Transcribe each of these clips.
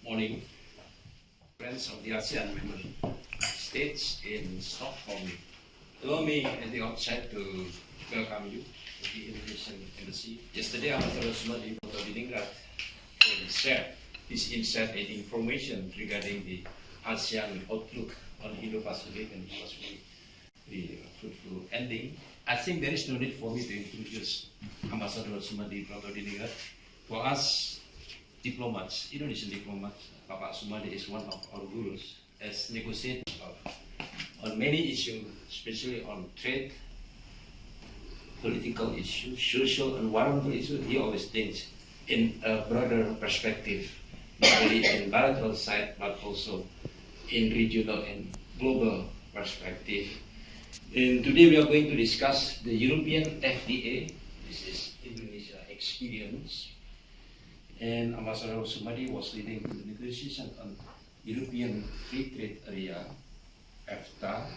morning, friends of the ASEAN member states in Stockholm. Allow me at the outset to welcome you to the Indonesian Embassy. Yesterday, Ambassador Sumadi shared his insight and information regarding the ASEAN outlook on Indo-Pacific, and it was really fruitful ending. I think there is no need for me to introduce Ambassador Sumadi Pratodiningrat. For us diplomats, Indonesian diplomats, Bapak Sumadi is one of our gurus as negotiator on many issues, especially on trade, political issues, social, environmental issues. He always thinks in a broader perspective, not only in bilateral side, but also in regional and global perspective. And today we are going to discuss the European FTA. This is Indonesia experience. And Ambassador Sumadi was leading the negotiation on European Free Trade Area, FTA,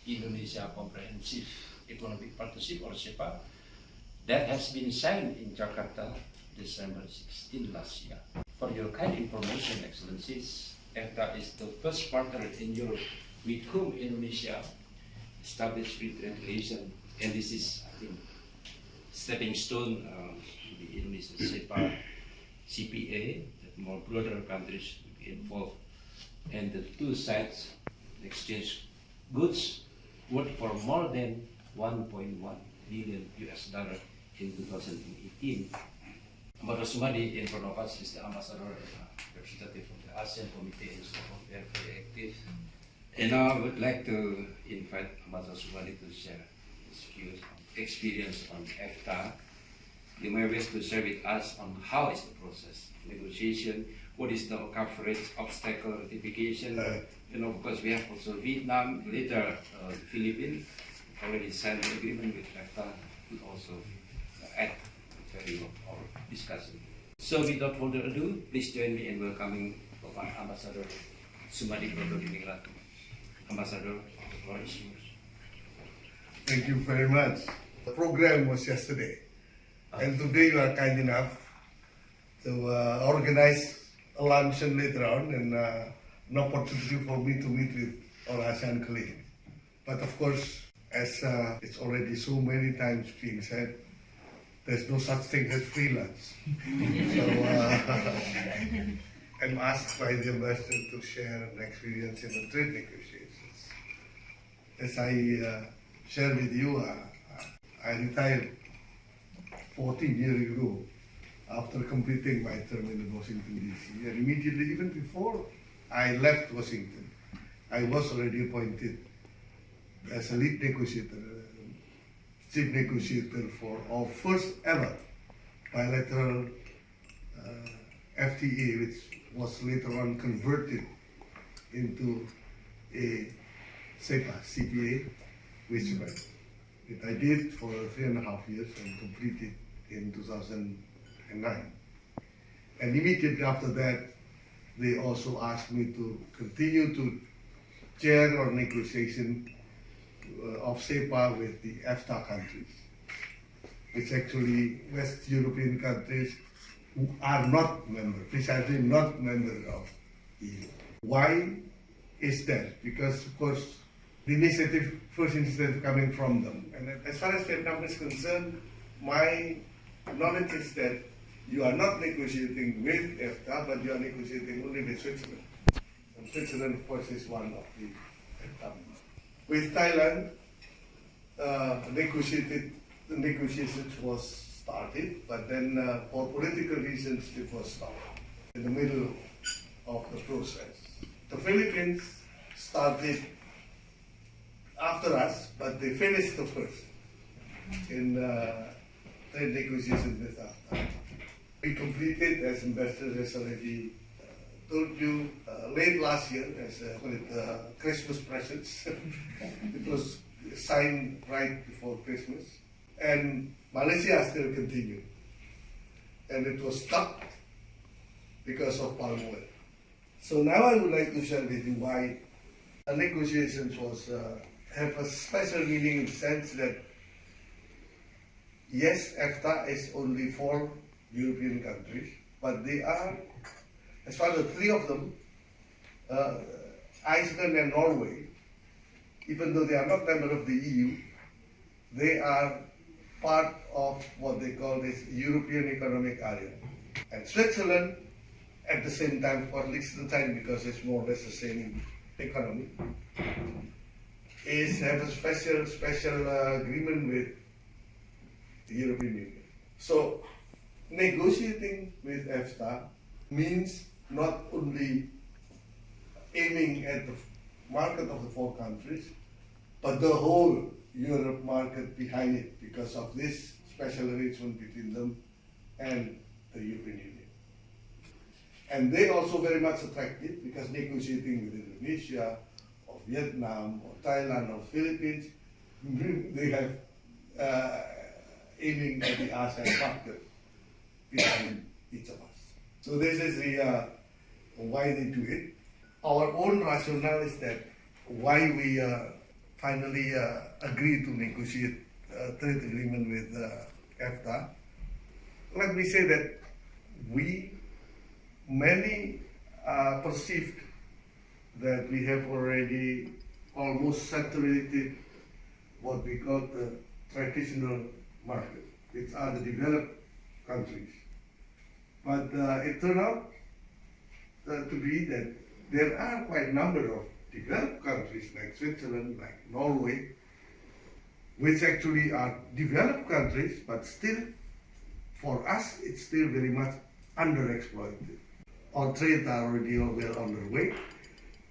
Indonesia Comprehensive Economic Partnership or SEPA, that has been signed in Jakarta December 16 last year. For your kind information, Excellencies, FTA is the first partner in Europe with whom Indonesia established free trade relations, and this is, I think, stepping stone to the Indonesian SEPA, CPA, that more broader countries will be involved, and the two sides exchange goods worth for more than 1.1 billion US dollar in 2018. Ambassador Sumadi in front of us is the ambassador representative of the ASEAN Committee in Stockholm, very active. And now I would like to invite Ambassador Sumadi to share his views on experience on FTA. You may wish to share with us on how is the process, negotiation, what is the coverage, obstacle, ratification. Of course, we have also Vietnam, later the Philippines, already signed the agreement with FTA, could also add value of our discussion. So without further ado, please join me in welcoming Ambassador Sumadi Pratodiningrat. Ambassador, the floor is yours. Thank you very much. The program was yesterday, and today you are kind enough to organize a luncheon later on and an opportunity for me to meet with our ASEAN colleagues. But of course, as it's already so many times being said, there's no such thing as free lunch. So I'm asked by the ambassador to share an experience in the trade negotiations. As I shared with you, I retired 14 years ago after completing my term in Washington DC, and immediately, even before I left Washington, I was already appointed as a lead negotiator, chief negotiator for our first ever bilateral FTA, which was later on converted into a SEPA, CPA, which I did for 3.5 years and completed in 2009. And immediately after that, they also asked me to continue to chair our negotiation of SEPA with the FTA countries, which actually West European countries who are not members, precisely not members of the EU. Why is that? Because, of course, the first initiative coming from them. And as far as Vietnam is concerned, my knowledge is that you are not negotiating with FTA, but you are negotiating only with Switzerland. And Switzerland, of course, is one of the FTA members. With Thailand, the negotiations was started, but then for political reasons it was stopped in the middle of the process. The Philippines started after us, but they finished the first in trade negotiations with FTA. We completed, as Ambassador has already told you, late last year as with Christmas presents. It was signed right before Christmas, and Malaysia still continued, and it was stopped because of palm oil. So now I would like to share with you why the negotiations was have a special meaning in the sense that yes, FTA is only for European countries, but they are As far as the three of them, Iceland and Norway, even though they are not members of the EU, they are part of what they call this European Economic Area. And Switzerland, at the same time, for Liechtenstein, because it's more or less the same economy, have a special agreement with the European Union. So negotiating with FTA means not only aiming at the market of the four countries, but the whole Europe market behind it because of this special arrangement between them and the European Union. And they also very much attractive because negotiating with Indonesia or Vietnam or Thailand or Philippines, they have aiming at the ASEAN market behind each of us. So this is the why they do it. Our own rationale is that why we finally agreed to negotiate a trade agreement with FTA. Let me say that many perceived that we have already almost saturated what we call the traditional market, which are the developed countries. But it turned out to be that there are quite a number of developed countries like Switzerland, like Norway, which actually are developed countries, but still, for us, it's still very much underexploited. Our trade are already well underway.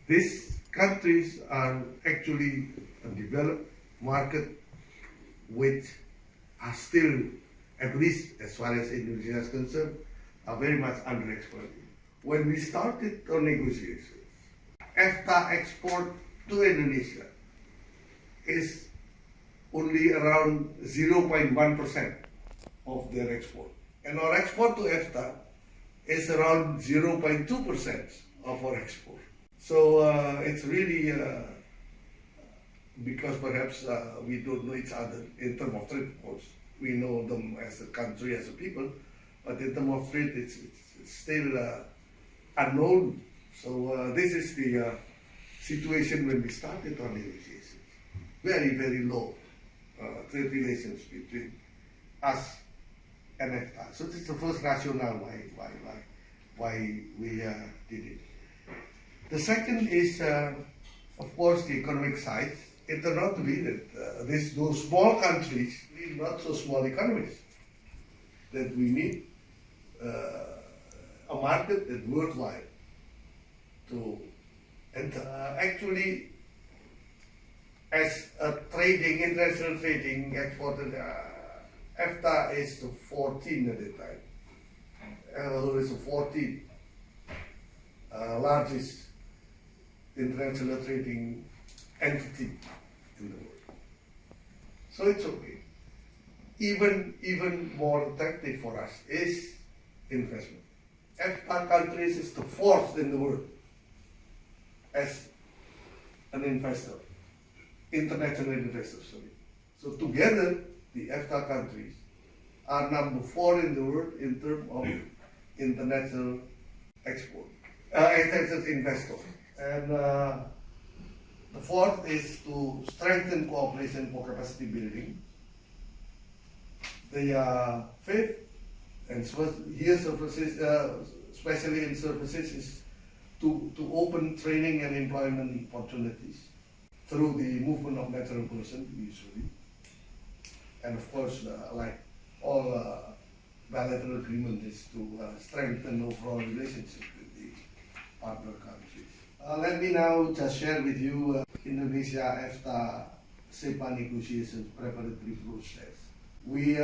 These countries are actually a developed market which are still, at least as far as Indonesia is concerned, are very much underexploited. When we started our negotiations, FTA export to Indonesia is only around 0.1% of their export. And our export to FTA is around 0.2% of our export. So it's really because perhaps we don't know each other in terms of trade, of course. We know them as a country, as a people, but in terms of trade, it's still unknown. So this is the situation when we started our negotiations. Very, very low trade relations between us and FTA. So this is the first rationale why we did it. The second is, of course, the economic side. It turned out to be that those small countries need not so small economies. That we need a market that's worthwhile to enter. Actually, as a international trading exporter, FTA is the 14 at the time. So it's the 14th largest international trading entity in the world. So it's okay. Even more attractive for us is investment. FTA countries is the fourth in the world as an investor, international investor. So together, the FTA countries are number 4 in the world in terms of international export, international investors. And the fourth is to strengthen cooperation for capacity building. The fifth, and here services, especially in services, is to open training and employment opportunities through the movement of natural persons, usually. And of course, like all bilateral agreement is to strengthen overall relationship with the partner countries. Let me now just share with you Indonesia FTA SEPA negotiations preparatory process. We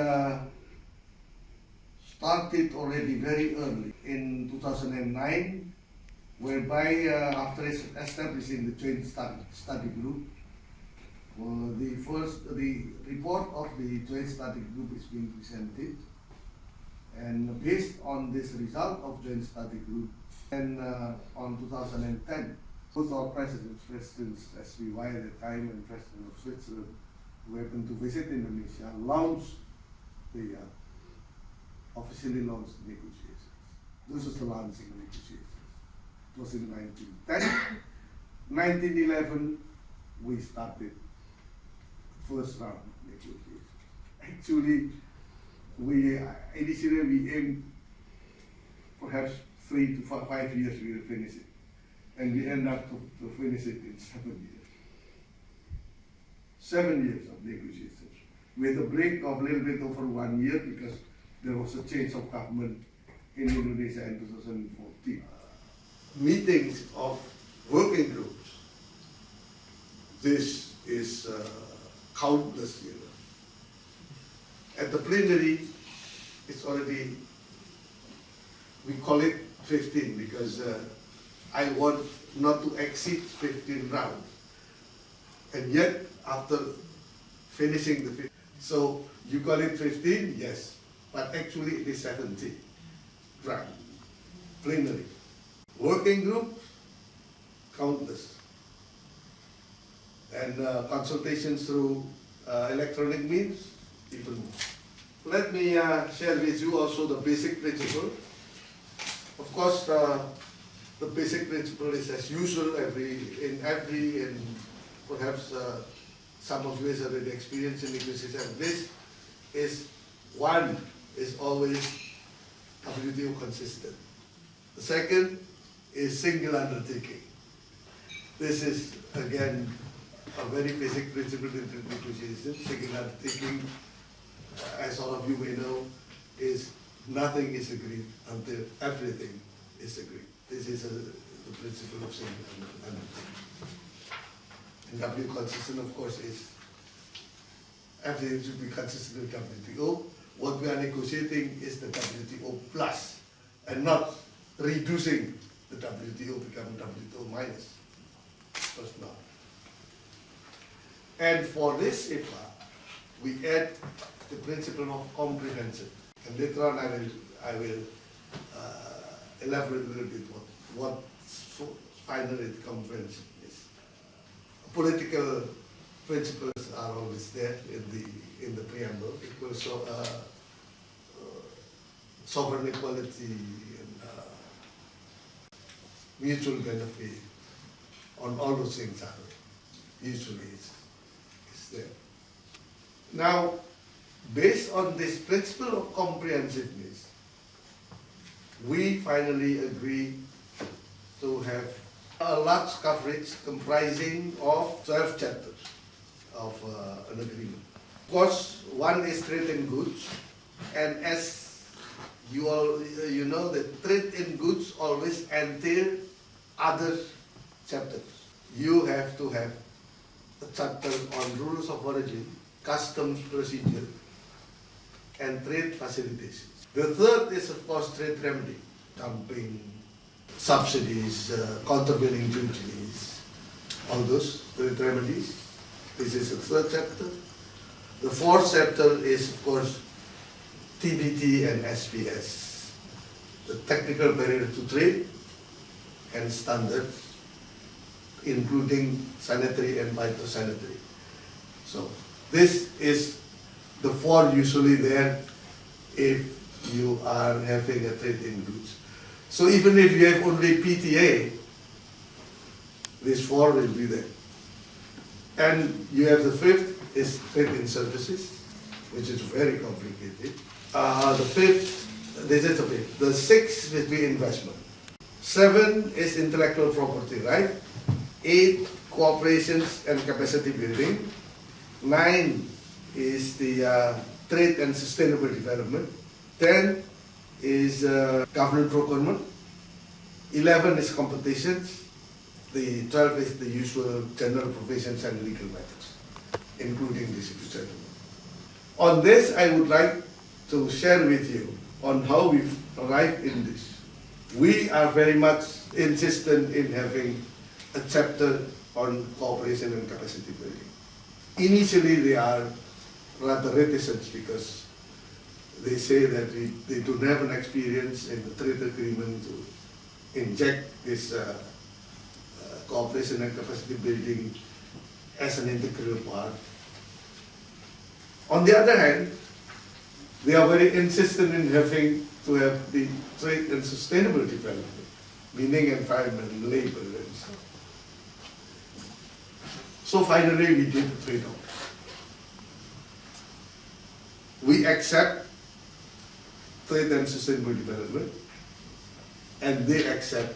started already very early in 2009, whereby after establishing the joint study group, the report of the joint study group is being presented, and based on this result of joint study group, and on 2010, both our presidents SBY at the time and President of Switzerland, who happened to visit Indonesia, officially launched negotiations. This was the launching negotiations. It was in 1910. 1911, we started first round negotiation. Actually, initially we aimed perhaps 3 to 5 years we will finish it. And we end up to finish it in 7 years. 7 years of negotiations. With a break of a little bit over 1 year because there was a change of government in Indonesia in 2014. Meetings of working groups. This is countless, you know. At the plenary, it's already, we call it 15 because I want not to exceed 15 rounds. And yet, after finishing the 15, so you call it 15, yes, but actually it is 17 round, plenary. Working group, countless. And consultations through electronic means, even more. Let me share with you also the basic principle. Of course, the basic principle is as usual and perhaps some of you has already experienced in negotiation. This is one is always WTO consistent. The second is single undertaking. This is again a very basic principle in negotiation. Single undertaking, as all of you may know, is nothing is agreed until everything is agreed. This is the principle of single undertaking. And W consistent, of course, is everything should be consistent with WTO. What we are negotiating is the WTO plus, and not reducing the WTO becoming WTO minus. Of course not. And for this IPA, we add the principle of comprehensive. And later on, I will elaborate a little bit what finally the comprehensive is. Political principles are always there in the preamble. Equal sovereign equality and mutual benefit. On all those things are usually is there. Now, based on this principle of comprehensiveness, we finally agree to have a large coverage comprising of 12 chapters of an agreement. Of course, one is trade in goods, and as you all you know, that trade in goods always entail other chapters. You have to have a chapter on rules of origin, customs procedure, and trade facilitation. The third is, of course, trade remedy, dumping, subsidies, countervailing duties, all those trade remedies. This is the third chapter. The fourth chapter is, of course, TBT and SPS, the technical barrier to trade and standards, including sanitary and phytosanitary. So this is the four usually there if you are having a trade in goods. So even if you have only PTA, these four will be there. And you have the fifth is trade in services, which is very complicated. The fifth, this is the fifth. The sixth will be investment. 7 is intellectual property, right? 8, cooperations and capacity building. 9 is the trade and sustainable development. 10 is government procurement. 11 is competitions. The 12 is the usual general provisions and legal matters, including dispute settlement. On this, I would like to share with you on how we've arrived in this. We are very much insistent in having a chapter on cooperation and capacity building. Initially, they are rather reticent because they say that they don't have an experience in the trade agreement to inject this cooperation and capacity building as an integral part. On the other hand, they are very insistent in having to have the trade and sustainable development, meaning environment, labor, and so on. So finally, we did the trade-off. We accept trade and sustainable development, and they accept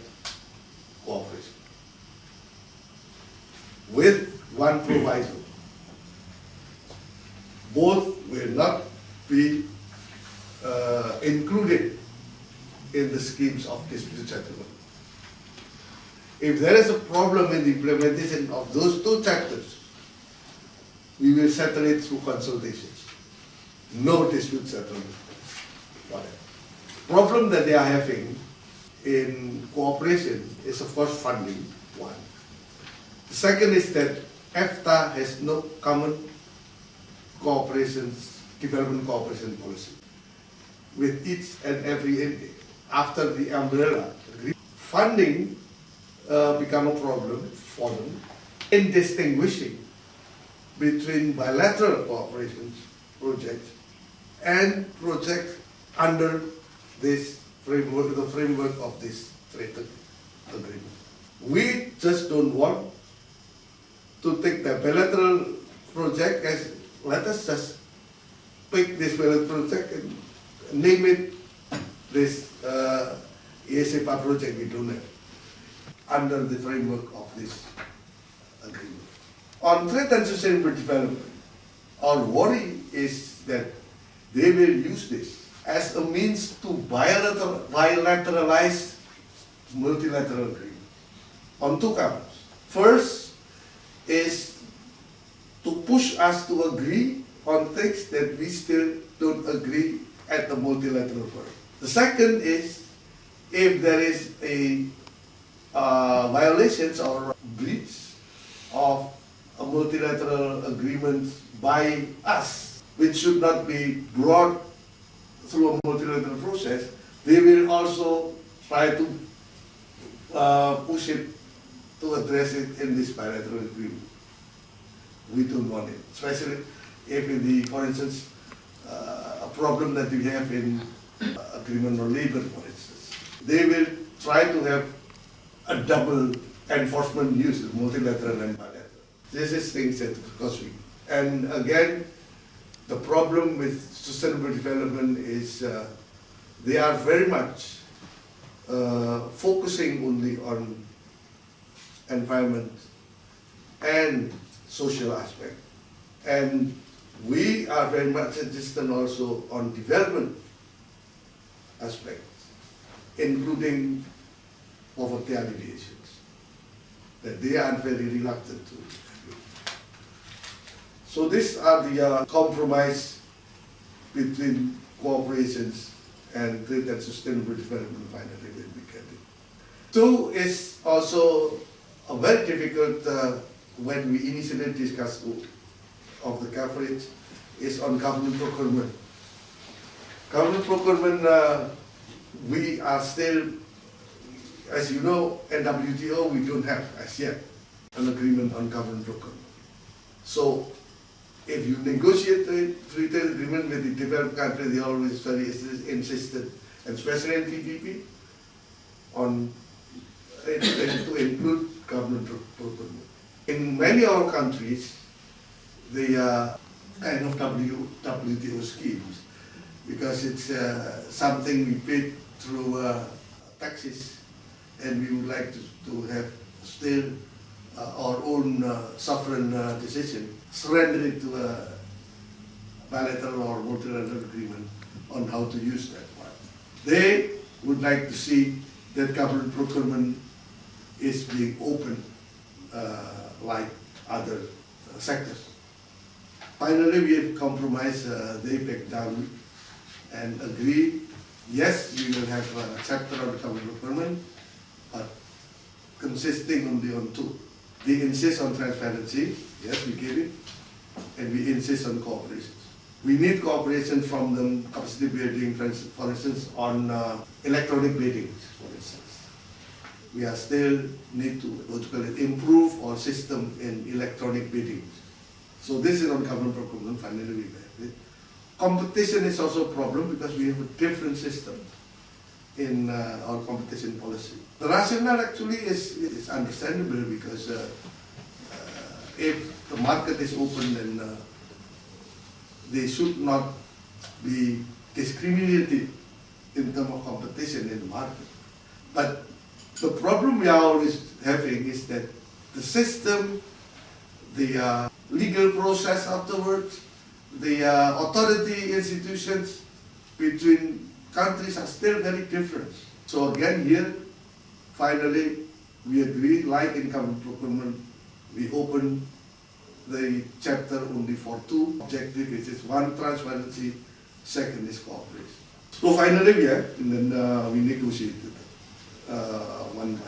cooperation. With one proviso: both will not be included in the schemes of dispute settlement. If there is a problem in the implementation of those two chapters, we will settle it through consultations. No dispute settlement. Whatever. Problem that they are having in cooperation is, of course, funding, one. The second is that FTA has no common development cooperation policy with each and every entity. After the umbrella agreement, funding become a problem for them in distinguishing between bilateral cooperation projects and projects under this framework, the framework of this trade agreement. We just don't want to take the bilateral project as, let us just pick this bilateral project and name it this ESEPA project. We don't have under the framework of this agreement. On trade and sustainable development, our worry is that they will use this as a means to bilateralize multilateral agreement on two counts. First is to push us to agree on things that we still don't agree at the multilateral forum. The second is, if there is a violations or breach of a multilateral agreement by us, which should not be brought through a multilateral process, they will also try to push it to address it in this bilateral agreement. We don't want it, especially if in the, for instance, a problem that we have in agreement on labor, for instance. They will try to have a double enforcement use, multilateral and bilateral. This is things that because we, and again, the problem with sustainable development is they are very much focusing only on environment and social aspect. And we are very much insistent also on development aspects, including poverty alleviations, that they are very reluctant to. So these are the compromise between cooperations and trade and sustainable development finally will be getting. Two is also a very difficult when we initially discussed of the coverage is on government procurement. Government procurement, we are still, as you know, in WTO we don't have as yet an agreement on government procurement. So if you negotiate a free trade agreement with the developed country, they always very insisted, and especially in TPP, on to include government procurement. In many of our countries, they are kind of WTO schemes because it's something we paid through taxes, and we would like to have still our own sovereign decision, surrender it to a bilateral or multilateral agreement on how to use that one. They would like to see that government procurement is being open like other sectors. Finally, we have compromised the APEC down and agreed, yes, we will have a chapter on the government procurement, but consisting only on two. They insist on transparency, yes, we give it, and we insist on cooperation. We need cooperation from them, capacity building, for instance, on electronic bidding, for instance. We are still need to, what you call it, improve our system in electronic bidding. So this is on government procurement, finally we have it. Competition is also a problem because we have a different system in our competition policy. The rationale actually is understandable because if the market is open, then they should not be discriminated in terms of competition in the market. But the problem we are always having is that the system, the legal process afterwards, the authority institutions between countries are still very different. So again here, finally, we agree, like in government procurement, we open the chapter only for two objectives, which is one, transparency, second is cooperation. So finally we have, and then we negotiated one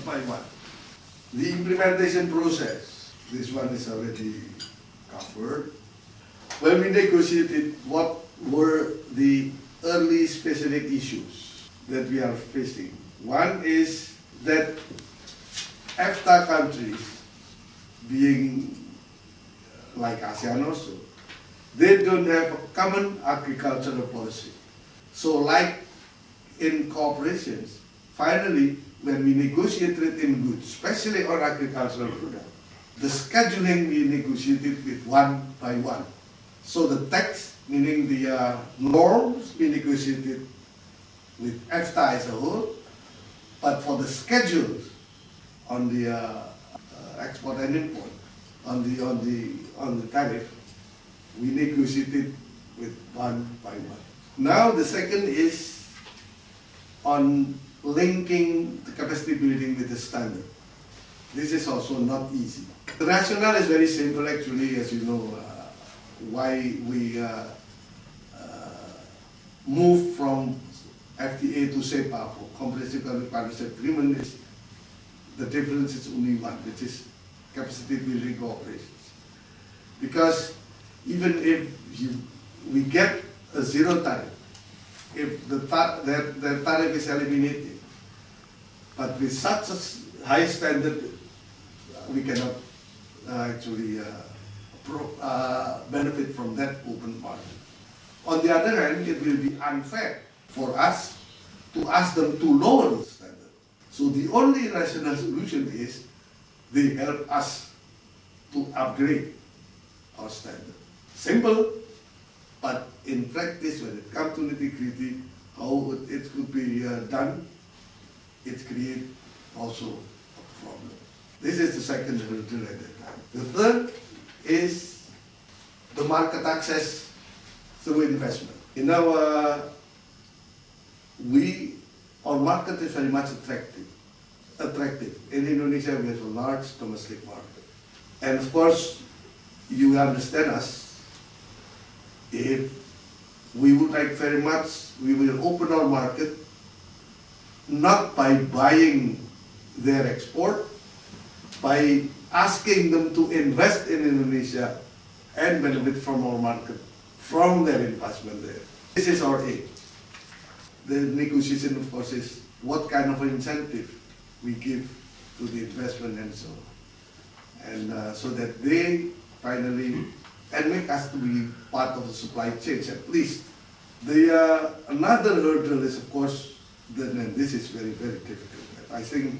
by one. The implementation process, this one is already covered. When we negotiated, what were the early specific issues that we are facing? One is that FTA countries, being like ASEAN also, they don't have a common agricultural policy. So like in cooperations, finally, when we negotiated in goods, especially on agricultural products, the scheduling we negotiated with one by one. So the text, meaning the norms, we negotiated with FTA as a whole, but for the schedules on the export and import, on the tariff, we negotiated with one by one. Now the second is on linking the capacity building with the standard. This is also not easy. The rationale is very simple actually, as you know, why we move from FTA to CEPA for Comprehensive Economic Partnership Agreement is the difference is only one, which is capacity building cooperations. Because even if we get a zero tariff, if the tariff is eliminated, but with such a high standard, we cannot actually benefit from that open market. On the other hand, it will be unfair for us to ask them to lower the standard. So the only rational solution is they help us to upgrade our standard. Simple, but in practice, when it comes to nitty-gritty, how it could be done, it creates also a problem. This is the second hurdle at that time. The third is the market access through investment. In our market is very much attractive. In Indonesia, we have a large domestic market. And of course, you understand us. If we would like very much, we will open our market not by buying their export, by asking them to invest in Indonesia and benefit from our market, from their investment there. This is our aim. The negotiation, of course, is what kind of incentive we give to the investment and so on. And so that they finally, and make us to be part of the supply chain at least. The another hurdle is, of course, and this is very, very difficult. I think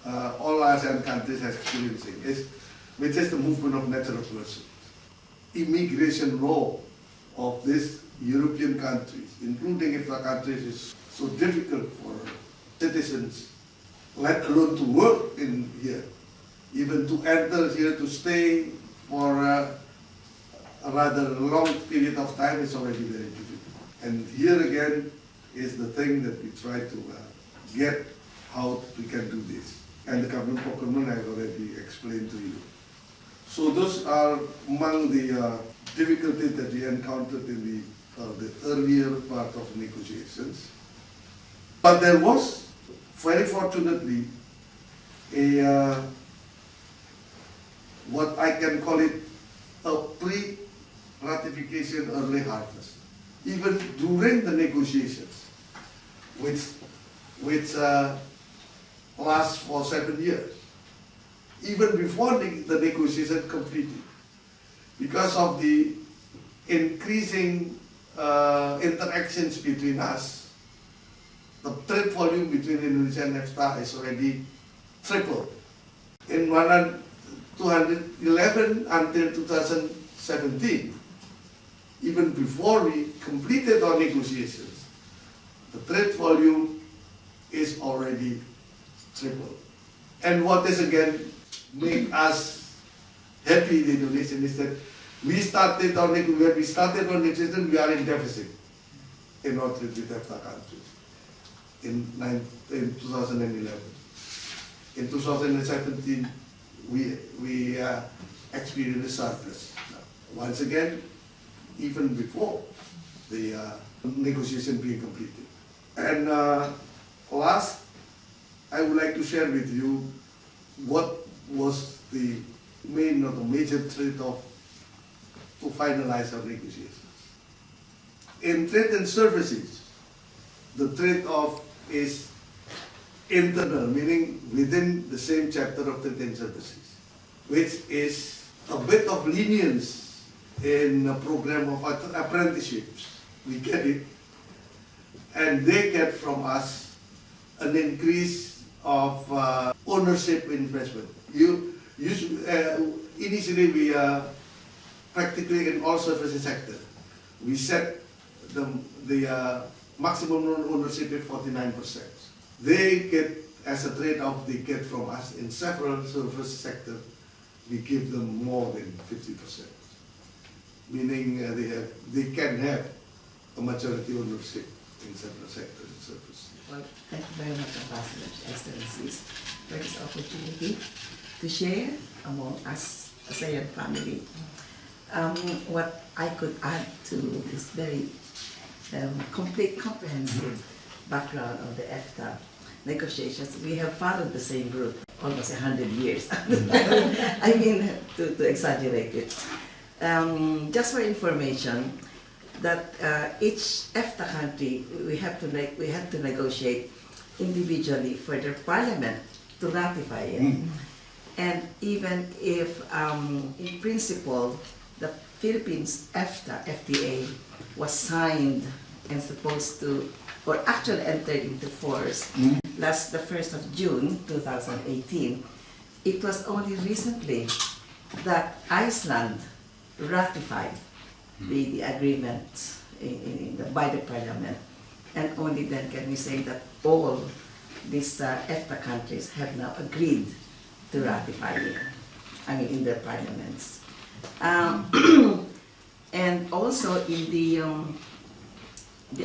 all ASEAN countries are experiencing which is the movement of natural persons. Immigration law of these European countries, including FTA countries, is so difficult for citizens, let alone to work in here. Even to enter here, to stay for a rather long period of time is already very difficult. And here again is the thing that we try to get how we can do this. And the government procurement I've already explained to you. So those are among the difficulties that we encountered in the earlier part of negotiations. But there was, very fortunately, what I can call it a pre-ratification early harvest. Even during the negotiations, which last for 7 years, even before the negotiation completed, because of the increasing interactions between us, the trade volume between Indonesia and FTA is already tripled. In 211 until 2017, even before we completed our negotiations, the trade volume is already tripled. And what is again make us happy in Indonesia is that when we started our negotiation, we are in deficit in our trade with FTA countries in 2011. In 2017, we experienced surplus. Once again, even before the negotiation being completed. And last, I would like to share with you what was the main or the major trade-off to finalize our negotiations. In trade and services, the trade-off is internal, meaning within the same chapter of trade and services, which is a bit of lenience in a program of apprenticeships. We get it, and they get from us an increase of ownership investment. Initially, we practically in all services sector, we set the maximum ownership at 49%. They get, as a trade-off, they get from us in several service sectors, we give them more than 50%. Meaning they can have a majority ownership in several sectors and services. Well, thank you very much, Ambassadors, Excellencies, for this opportunity to share among us, ASEAN family, what I could add to this very complete, comprehensive background of the FTA negotiations. We have followed the same route almost 100 years. I mean, to exaggerate it. Just for information, that each FTA country, we have to negotiate individually for their parliament to ratify it. And even if, in principle, the Philippines FTA was signed and supposed to, or actually entered into force last the 1st of June 2018, it was only recently that Iceland ratified the agreement by the parliament, and only then can we say that all these FTA countries have now agreed to ratify it, I mean in their parliaments. And also in the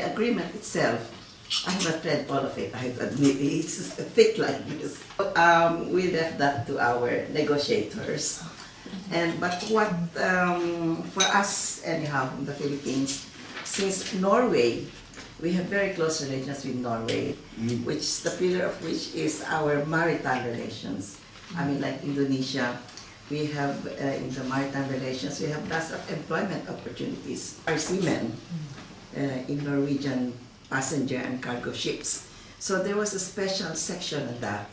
agreement itself, I have not read all of it, I have to admit, it's thick like this. We left that to our negotiators. But what, for us anyhow, in the Philippines, since Norway, we have very close relations with Norway, which the pillar of which is our maritime relations. I mean, like Indonesia, we have, in the maritime relations, we have lots of employment opportunities. Our seamen in Norwegian passenger and cargo ships. So there was a special section on that,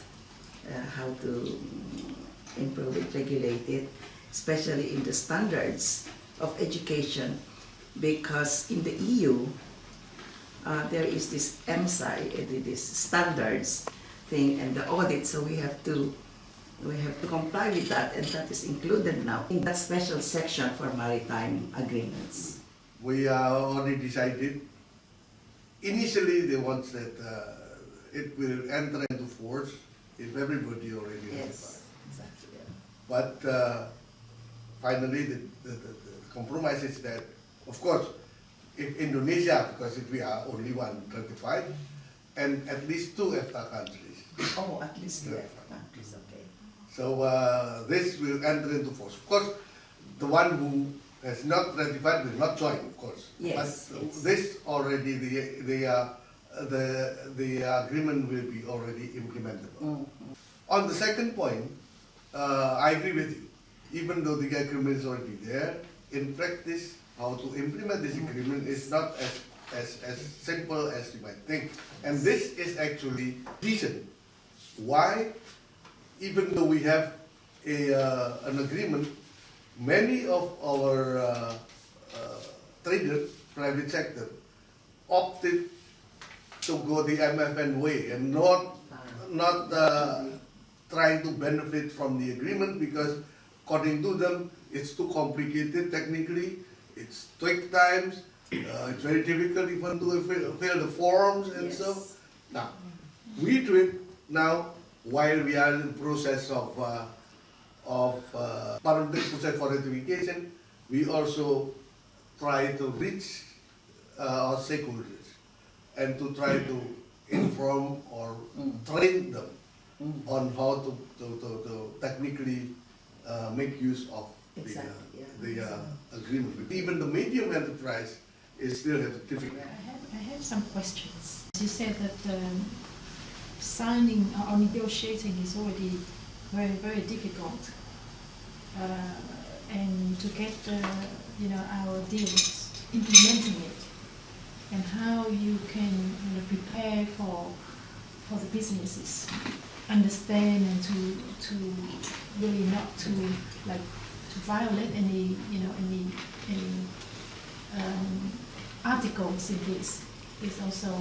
how to improve it, regulate it, especially in the standards of education, because in the EU, there is this MSI, this standards thing, and the audit, so we have to comply with that, and that is included now in that special section for maritime agreements. We already decided. Initially, they want that it will enter into force if everybody already ratified. Yes, exactly. Yeah. But finally, the compromise is that, of course, if Indonesia, because we are only one ratified, and at least 2 FTA countries. Oh, at least 2 FTA countries, okay. So this will enter into force. Of course, the one who has not ratified will not join, of course. Yes. But this already, the agreement will be already implementable. On the second point, I agree with you. Even though the agreement is already there, in practice, how to implement this agreement is not as simple as you might think. And this is actually reason why, even though we have an agreement, many of our traders private sector opted to go the MFN way and not trying to benefit from the agreement, because according to them it's too complicated technically, it's take times, it's very difficult even to fill the forms and so. Now, we do it now while we are in the process of parliamentary process for ratification. We also try to reach our stakeholders and to try to inform or train them on how to technically make use of the agreement. Even the medium enterprise is still has a difficult. I have some questions. You said that signing or negotiating is already very, very difficult, and to get our deals, implementing it, and how you can prepare for the businesses, understand and to really not to violate any articles in this is also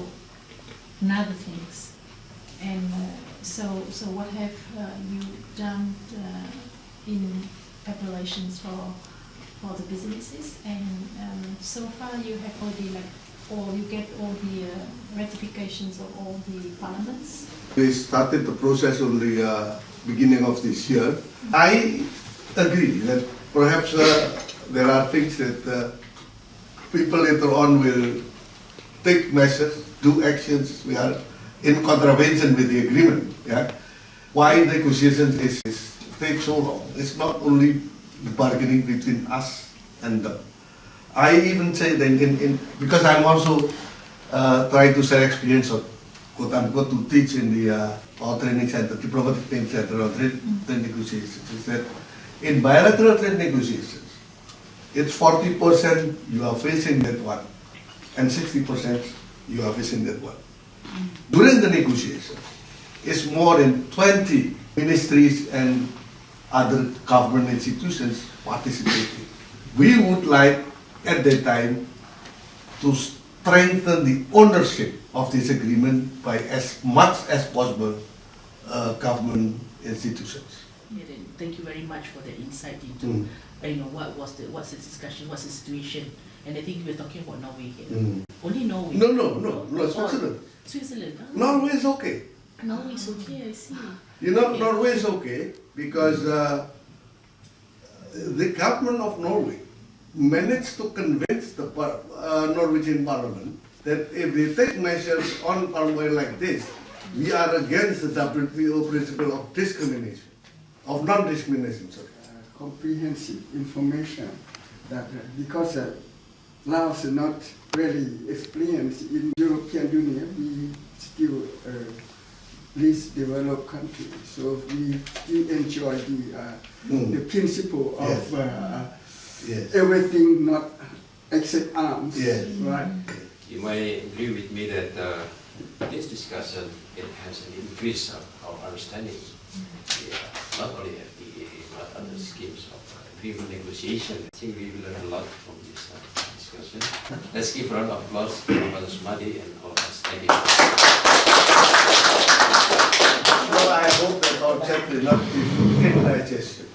another things. And so what have you done in preparations for the businesses? And so far you have already you get all the ratifications of all the parliaments? We started the process on the beginning of this year. I agree that perhaps there are things that people later on will take measures, do actions. We are in contravention with the agreement. Yeah, why negotiations take so long? It's not only the bargaining between us and them. I even say that because I'm also trying to share experience of quote unquote to teach in the our training center, diplomatic training center on trade negotiations, is that in bilateral trade negotiations, it's 40% you are facing that one, and 60% you are facing that one. During the negotiations, it's more than 20 ministries and other government institutions participating. We would like at that time to strengthen the ownership of this agreement by as much as possible government institutions. Yeah, then thank you very much for the insight into what's the discussion, what's the situation, and I think we're talking about Norway here. Only Norway. No, Switzerland. Switzerland. Oh. Norway is okay. Norway is okay. I see. Okay. Norway is okay because the government of Norway managed to convince the Norwegian parliament that if they take measures on palm oil like this, we are against the WTO principle of discrimination, of non-discrimination. Comprehensive information that because Laos is not very experienced in European Union, we still least developed country, so we still enjoy the principle of everything not except arms. Right? You might agree with me that this discussion has an increase of our understanding, not only FTA but other schemes of agreement negotiation. I think we will learn a lot from this discussion. Let's give a round of applause to Mr. Sumadi and all of us. Thank you. So I hope that our chat will not give indigestions.